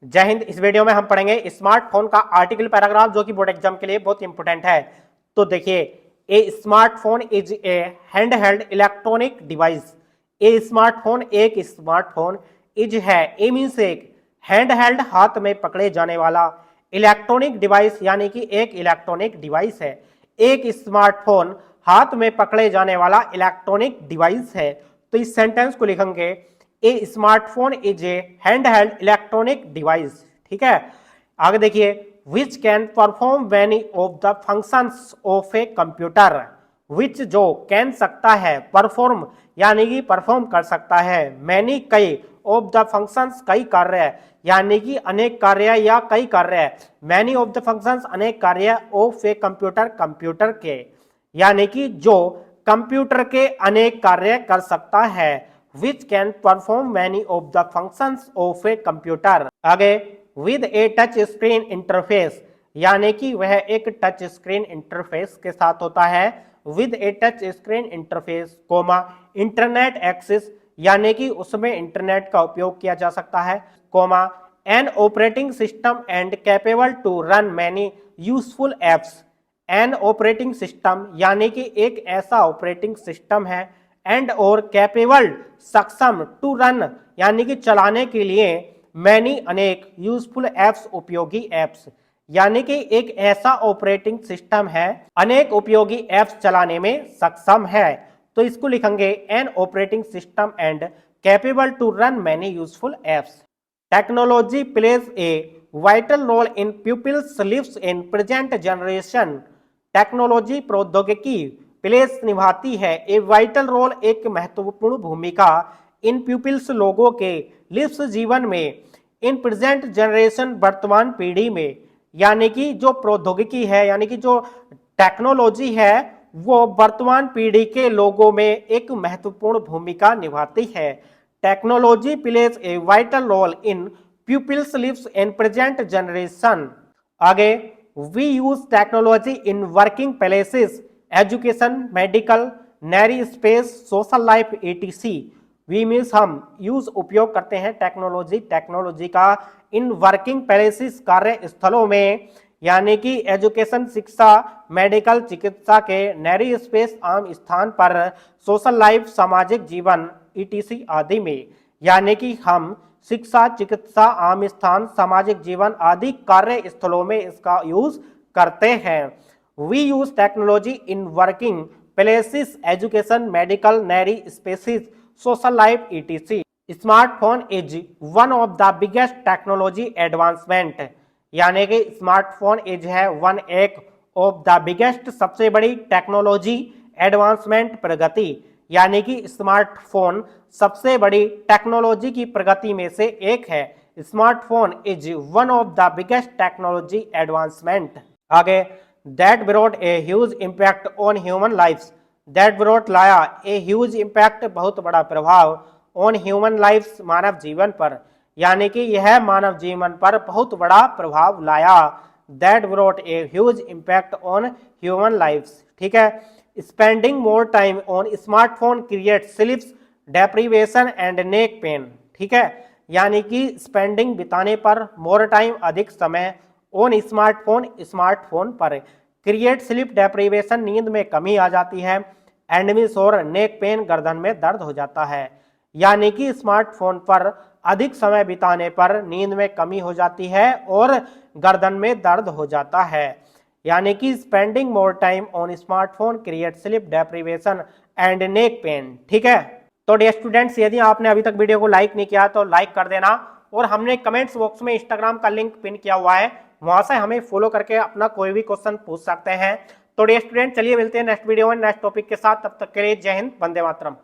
जय हिंद। इस वीडियो में हम पढ़ेंगे स्मार्टफोन का आर्टिकल पैराग्राफ जो कि बोर्ड एग्जाम के लिए बहुत इंपॉर्टेंट है। तो देखिए, a smartphone is a handheld electronic device. A smartphone एक स्मार्टफोन इज है, ए मीन्स एक, हैंडहेल्ड हाथ में पकड़े जाने वाला, इलेक्ट्रॉनिक डिवाइस यानी कि एक इलेक्ट्रॉनिक डिवाइस है। एक स्मार्टफोन हाथ में पकड़े जाने वाला इलेक्ट्रॉनिक डिवाइस है। तो इस सेंटेंस को लिखेंगे, a smartphone is a handheld electronic device. ठीक है, आगे देखिए, which can perform many of the functions of a computer. Which जो कैन सकता है, परफॉर्म यानी कि परफॉर्म कर सकता है, मैनी कई, ऑफ द फंक्शंस कई कार्य यानी कि अनेक कार्य या कई कार्य, मैनी ऑफ द फंक्शंस अनेक कार्य, ऑफ ए कंप्यूटर कंप्यूटर के, यानी कि जो कंप्यूटर के अनेक कार्य कर सकता है। which can perform many of the functions of a computer। आगे, with a touch screen interface यानी कि वह एक टच स्क्रीन इंटरफेस के साथ होता है। with a touch screen interface comma internet access यानी कि उसमें इंटरनेट का उपयोग किया जा सकता है, comma an operating system and capable to run many useful apps. An operating system यानी कि एक ऐसा ऑपरेटिंग सिस्टम है, एंड और कैपेबल सक्षम, टू रन यानी कि चलाने के लिए, मैनी अनेक, यूजफुल एप्स उपयोगी एप्स, यानी कि एक ऐसा ऑपरेटिंग सिस्टम है अनेक उपयोगी एप्स चलाने में सक्षम है। तो इसको लिखेंगे, an operating system and capable to run many useful apps. Technology plays a vital role in people's lives in present generation. Technology प्रौद्योगिकी प्लेस निभाती है, ए वाइटल रोल एक महत्वपूर्ण भूमिका, इन पीपल्स लोगों के, लिव्स जीवन में, इन प्रेजेंट जनरेशन वर्तमान पीढ़ी में, यानी कि जो प्रौद्योगिकी है यानी कि जो टेक्नोलॉजी है वो वर्तमान पीढ़ी के लोगों में एक महत्वपूर्ण भूमिका निभाती है। Technology plays a vital role in people's lives in present generation. आगे, we use technology in working places, education, medical, नैरी space, social life, etc। We means हम यूज उपयोग करते हैं टेक्नोलॉजी का इन वर्किंग प्लेसेस कार्य स्थलों में, यानी कि एजुकेशन शिक्षा, मेडिकल चिकित्सा के, नैरी स्पेस आम स्थान पर, सोशल लाइफ सामाजिक जीवन, etc आदि में, यानी कि हम शिक्षा, चिकित्सा, आम स्थान, सामाजिक जीवन आदि कार्य स्थलों में इसका यूज करते हैं। We use technology in working places, education, medical, nary spaces, social life, etc. Smartphone is one of the biggest technology advancement। यानी कि स्मार्टफोन इज है वन एक ऑफ द बिगेस्ट, सबसे बड़ी टेक्नोलॉजी एडवांसमेंट प्रगति, यानी कि स्मार्टफोन सबसे बड़ी टेक्नोलॉजी की प्रगति में से एक है। Smartphone is one of the biggest technology advancement. आगे, that brought a huge impact on human lives। that brought लाया, a huge impact बहुत बड़ा प्रभाव, on human lives मानव जीवन पर, यानी कि यह मानव जीवन पर बहुत बड़ा प्रभाव लाया। that brought a huge impact on human lives। ठीक है, spending more time on smartphone creates sleep deprivation and neck pain। ठीक है, यानी कि स्पेंडिंग बिताने पर, मोर टाइम अधिक समय, ऑन स्मार्टफोन पर, क्रिएट स्लीप डेप्रीवेशन नींद में कमी आ जाती है, एंड मीन्स और, नेक पेन गर्दन में दर्द हो जाता है, यानी कि स्मार्टफोन पर अधिक समय बिताने पर नींद में कमी हो जाती है और गर्दन में दर्द हो जाता है, यानी कि spending more time on smartphone create sleep deprivation and neck pain. ठीक है, तो डियर स्टूडेंट्स, यदि आपने अभी तक वीडियो को लाइक नहीं किया तो लाइक कर देना, और हमने कमेंट्स बॉक्स में इंस्टाग्राम का लिंक पिन किया हुआ है, वहां से हमें फॉलो करके अपना कोई भी क्वेश्चन पूछ सकते हैं। तो डियर स्टूडेंट, चलिए मिलते हैं नेक्स्ट वीडियो में नेक्स्ट टॉपिक के साथ। तब तक के लिए जय हिंद, वंदे मातरम।